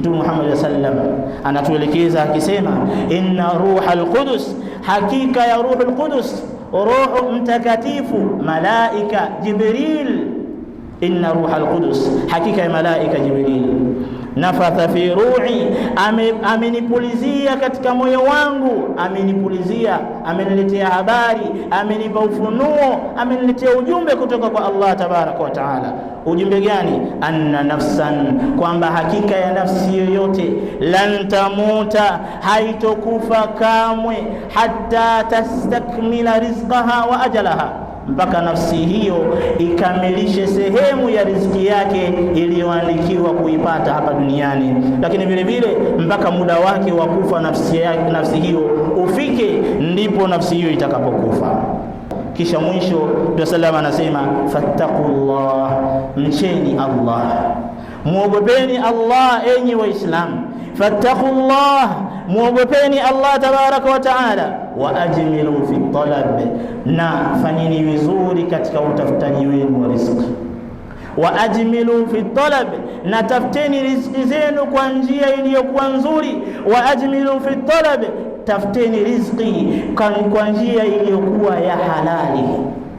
Mtume Muhammad sallam anatuelekeza akisema, inna ruhal qudus, hakika ya ruhul qudus, Roho Mtakatifu, malaika Jibril, inna ruhal qudus, hakika ya malaika Jibril, nafatha fi ruhi, amenipulizia katika moyo wangu, amenipulizia, ameniletea habari, amenipa ufunuo, ameniletea ujumbe kutoka kwa Allah tabaraka wa taala. Ujumbe gani? Anna nafsan, kwamba hakika ya nafsi yoyote, lan tamuta, haitokufa kamwe, hatta tastakmila rizqaha wa ajalaha, mpaka nafsi hiyo ikamilishe sehemu ya riziki yake iliyoandikiwa kuipata hapa duniani, lakini vile vile mpaka muda wake wa kufa nafsi hiyo ufike, ndipo nafsi hiyo itakapokufa. Kisha mwisho Mtume sallallahu anasema, fattaqullah, mcheni Allah, muogopeni Allah enyi Waislamu. Fattaqullah, muogopeni Allah tabaraka wa taala, wa ajmilu fi talab, na fanyeni vizuri katika utafutaji wenu wa riziki. Wa ajmilu fi talab, na tafuteni riziki zenu kwa njia iliyokuwa nzuri. Wa ajmilu fi talab, tafuteni riziki kwa njia iliyokuwa ya halali.